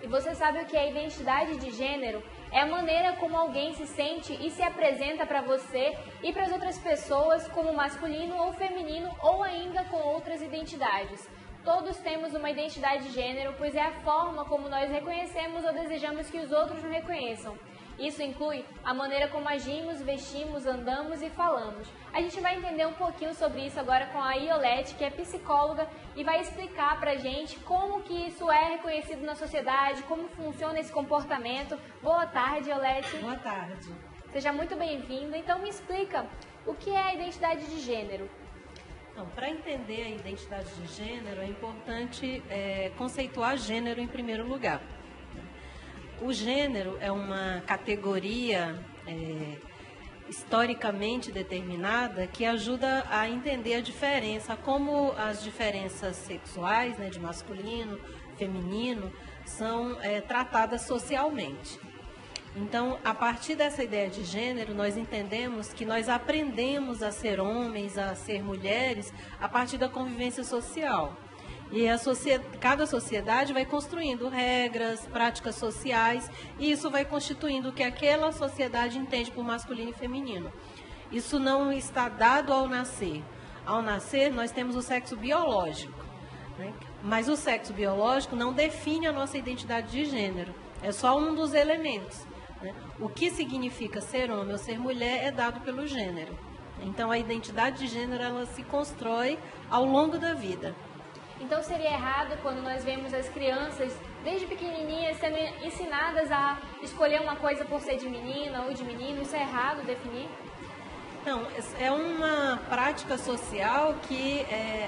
E você sabe o que é identidade de gênero? É a maneira como alguém se sente e se apresenta para você e para as outras pessoas como masculino ou feminino ou ainda com outras identidades. Todos temos uma identidade de gênero, pois é a forma como nós reconhecemos ou desejamos que os outros nos reconheçam. Isso inclui a maneira como agimos, vestimos, andamos e falamos. A gente vai entender um pouquinho sobre isso agora com a Iolete, que é psicóloga, e vai explicar pra gente como que isso é reconhecido na sociedade, como funciona esse comportamento. Boa tarde, Iolete. Boa tarde. Seja muito bem-vinda. Então me explica o que é a identidade de gênero. Então, para entender a identidade de gênero, é importante conceituar gênero em primeiro lugar. O gênero é uma categoria historicamente determinada que ajuda a entender a diferença, como as diferenças sexuais, né, de masculino, feminino, são tratadas socialmente. Então, a partir dessa ideia de gênero, nós entendemos que nós aprendemos a ser homens, a ser mulheres, a partir da convivência social. E cada sociedade vai construindo regras, práticas sociais, e isso vai constituindo o que aquela sociedade entende por masculino e feminino. Isso não está dado ao nascer. Ao nascer, nós temos o sexo biológico, né? Mas o sexo biológico não define a nossa identidade de gênero, é só um dos elementos, né? O que significa ser homem ou ser mulher é dado pelo gênero. Então, a identidade de gênero ela se constrói ao longo da vida. Então seria errado quando nós vemos as crianças, desde pequenininhas, sendo ensinadas a escolher uma coisa por ser de menina ou de menino? Isso é errado definir? Não, é uma prática social que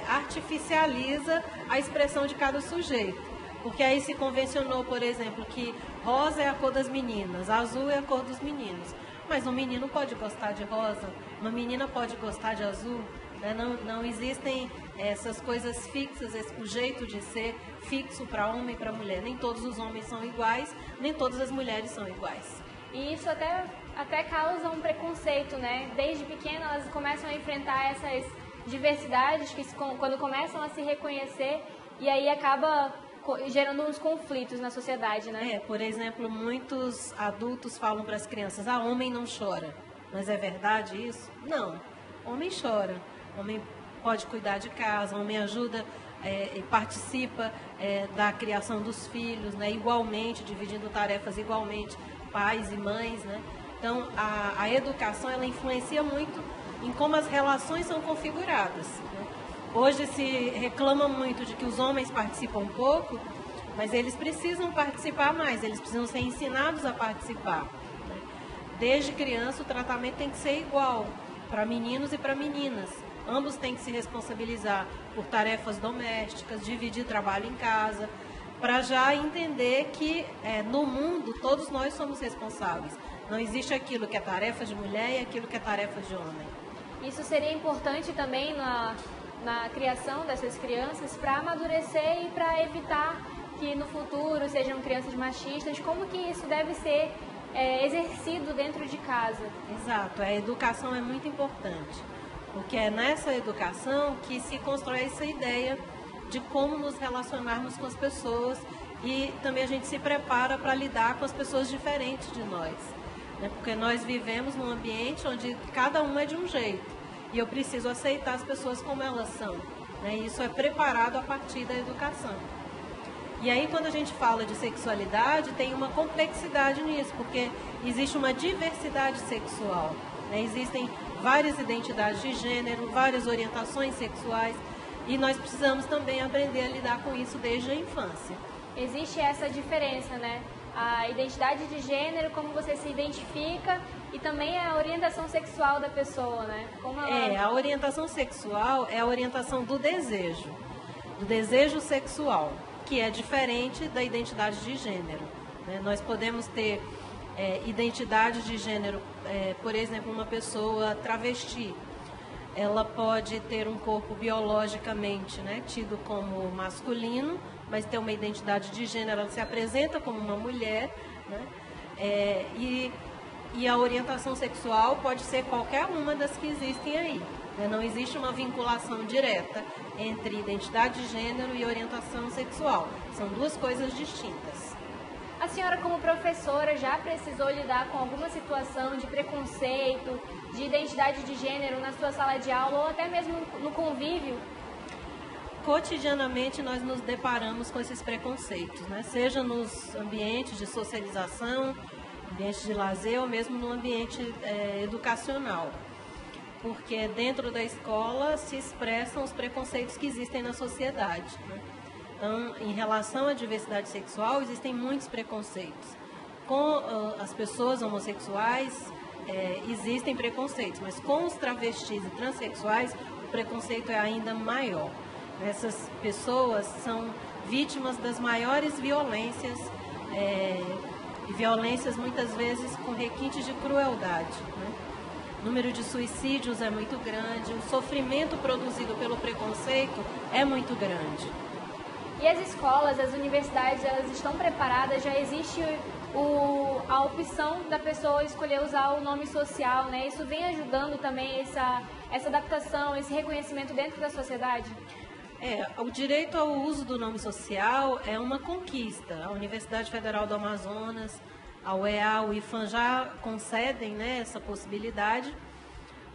artificializa a expressão de cada sujeito. Porque aí se convencionou, por exemplo, que rosa é a cor das meninas, azul é a cor dos meninos. Mas um menino pode gostar de rosa, uma menina pode gostar de azul. Não existem essas coisas fixas, o jeito de ser fixo para homem e para mulher. Nem todos os homens são iguais, nem todas as mulheres são iguais. E isso até causa um preconceito, né? Desde pequena elas começam a enfrentar essas diversidades que quando começam a se reconhecer e aí acaba gerando uns conflitos na sociedade, né? Por exemplo, muitos adultos falam para as crianças, homem não chora. Mas é verdade isso? Não, homem chora. Homem pode cuidar de casa, homem ajuda e participa da criação dos filhos, né, igualmente, dividindo tarefas igualmente, pais e mães, né? Então, a educação ela influencia muito em como as relações são configuradas, né? Hoje se reclama muito de que os homens participam pouco, mas eles precisam participar mais, eles precisam ser ensinados a participar, né? Desde criança o tratamento tem que ser igual para meninos e para meninas. Ambos têm que se responsabilizar por tarefas domésticas, dividir trabalho em casa, para já entender que no mundo todos nós somos responsáveis. Não existe aquilo que é tarefa de mulher e aquilo que é tarefa de homem. Isso seria importante também na criação dessas crianças para amadurecer e para evitar que no futuro sejam crianças machistas. Como que isso deve ser exercido dentro de casa? Exato, a educação é muito importante. Porque é nessa educação que se constrói essa ideia de como nos relacionarmos com as pessoas e também a gente se prepara para lidar com as pessoas diferentes de nós, né? Porque nós vivemos num ambiente onde cada um é de um jeito e eu preciso aceitar as pessoas como elas são, né? E isso é preparado a partir da educação. E aí quando a gente fala de sexualidade tem uma complexidade nisso, porque existe uma diversidade sexual, né? Existem várias identidades de gênero, várias orientações sexuais e nós precisamos também aprender a lidar com isso desde a infância. Existe essa diferença, né? A identidade de gênero, como você se identifica e também a orientação sexual da pessoa, né? Como ela... A orientação sexual é a orientação do desejo sexual, que é diferente da identidade de gênero, né? Nós podemos ter identidade de gênero, por exemplo, uma pessoa travesti, ela pode ter um corpo biologicamente, né, tido como masculino, mas ter uma identidade de gênero, ela se apresenta como uma mulher, né, e a orientação sexual pode ser qualquer uma das que existem aí, né? Não existe uma vinculação direta entre identidade de gênero e orientação sexual, são duas coisas distintas. A senhora, como professora, já precisou lidar com alguma situação de preconceito, de identidade de gênero na sua sala de aula ou até mesmo no convívio? Cotidianamente nós nos deparamos com esses preconceitos, né? Seja nos ambientes de socialização, ambientes de lazer ou mesmo no ambiente educacional. Porque dentro da escola se expressam os preconceitos que existem na sociedade, né? Então, em relação à diversidade sexual, existem muitos preconceitos. Com as pessoas homossexuais, existem preconceitos, mas com os travestis e transexuais, o preconceito é ainda maior. Essas pessoas são vítimas das maiores violências, e violências muitas vezes com requintes de crueldade, né? O número de suicídios é muito grande, o sofrimento produzido pelo preconceito é muito grande. E as escolas, as universidades, elas estão preparadas? Já existe a opção da pessoa escolher usar o nome social, né? Isso vem ajudando também essa adaptação, esse reconhecimento dentro da sociedade? O direito ao uso do nome social é uma conquista. A Universidade Federal do Amazonas, a UEA, o IFAM já concedem, né, essa possibilidade,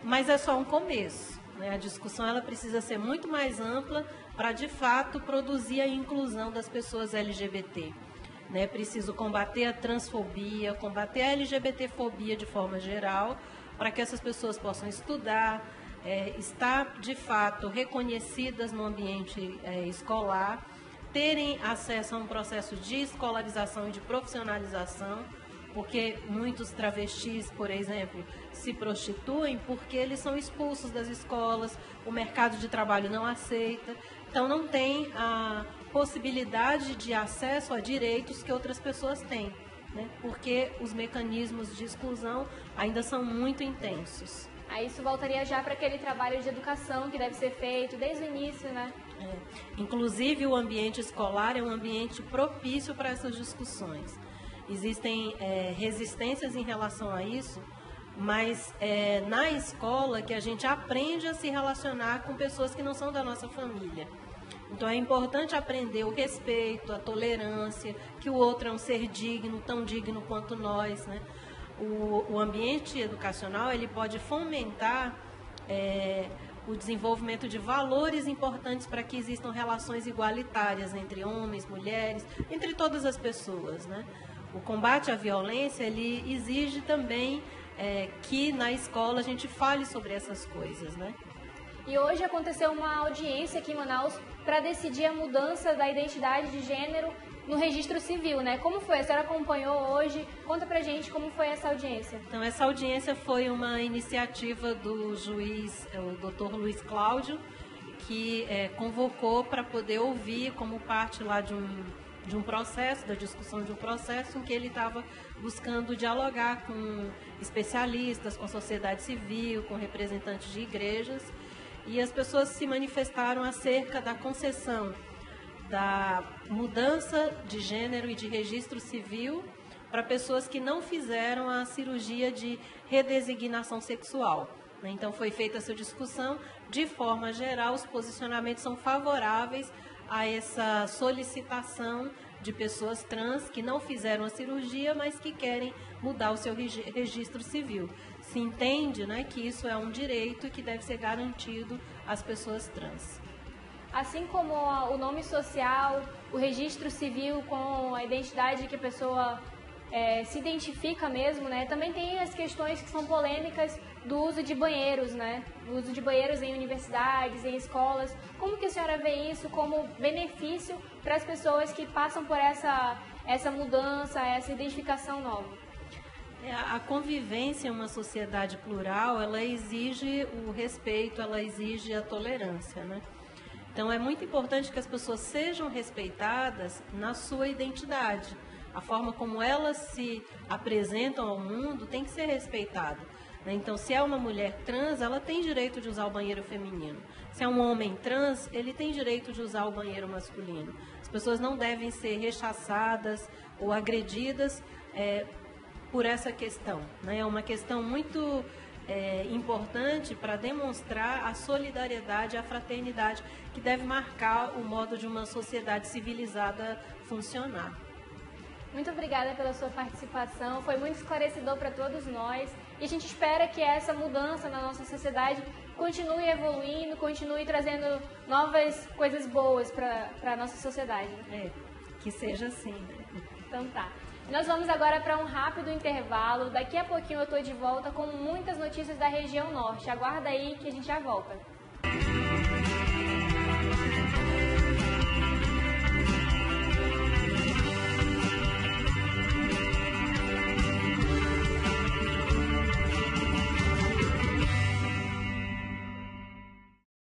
mas é só um começo, né? A discussão ela precisa ser muito mais ampla para, de fato, produzir a inclusão das pessoas LGBT. É preciso combater a transfobia, combater a LGBTfobia de forma geral, para que essas pessoas possam estudar, estar, de fato, reconhecidas no ambiente escolar, terem acesso a um processo de escolarização e de profissionalização, porque muitos travestis, por exemplo, se prostituem porque eles são expulsos das escolas, o mercado de trabalho não aceita, então não tem a possibilidade de acesso a direitos que outras pessoas têm, né? Porque os mecanismos de exclusão ainda são muito intensos. Aí isso voltaria já para aquele trabalho de educação que deve ser feito desde o início, né? Inclusive, o ambiente escolar é um ambiente propício para essas discussões. Existem resistências em relação a isso, mas na escola que a gente aprende a se relacionar com pessoas que não são da nossa família. Então é importante aprender o respeito, a tolerância, que o outro é um ser digno, tão digno quanto nós, né? O ambiente educacional ele pode fomentar o desenvolvimento de valores importantes para que existam relações igualitárias entre homens, mulheres, entre todas as pessoas, né? O combate à violência ele exige também que na escola a gente fale sobre essas coisas, né? E hoje aconteceu uma audiência aqui em Manaus para decidir a mudança da identidade de gênero no registro civil, né? Como foi? A senhora acompanhou hoje? Conta pra gente como foi essa audiência. Então, essa audiência foi uma iniciativa do juiz, o Dr. Luiz Cláudio, que convocou para poder ouvir como parte lá de um processo, da discussão de um processo, em que ele estava buscando dialogar com especialistas, com sociedade civil, com representantes de igrejas, e as pessoas se manifestaram acerca da concessão da mudança de gênero e de registro civil para pessoas que não fizeram a cirurgia de redesignação sexual. Então, foi feita essa discussão. De forma geral, os posicionamentos são favoráveis a essa solicitação de pessoas trans que não fizeram a cirurgia, mas que querem mudar o seu registro civil. Se entende, né, que isso é um direito e que deve ser garantido às pessoas trans. Assim como o nome social, o registro civil com a identidade que a pessoa se identifica mesmo, né? Também tem as questões que são polêmicas do uso de banheiros, né? O uso de banheiros em universidades, em escolas. Como que a senhora vê isso como benefício para as pessoas que passam por essa mudança, essa identificação nova? A convivência em uma sociedade plural, ela exige o respeito, ela exige a tolerância, né? Então, é muito importante que as pessoas sejam respeitadas na sua identidade. A forma como elas se apresentam ao mundo tem que ser respeitada, né? Então, se é uma mulher trans, ela tem direito de usar o banheiro feminino. Se é um homem trans, ele tem direito de usar o banheiro masculino. As pessoas não devem ser rechaçadas ou agredidas por essa questão, né? É uma questão muito importante para demonstrar a solidariedade e a fraternidade que deve marcar o modo de uma sociedade civilizada funcionar. Muito obrigada pela sua participação, foi muito esclarecedor para todos nós e a gente espera que essa mudança na nossa sociedade continue evoluindo, continue trazendo novas coisas boas para a nossa sociedade. Que seja assim. Então tá. Nós vamos agora para um rápido intervalo, daqui a pouquinho eu estou de volta com muitas notícias da região norte. Aguarda aí que a gente já volta.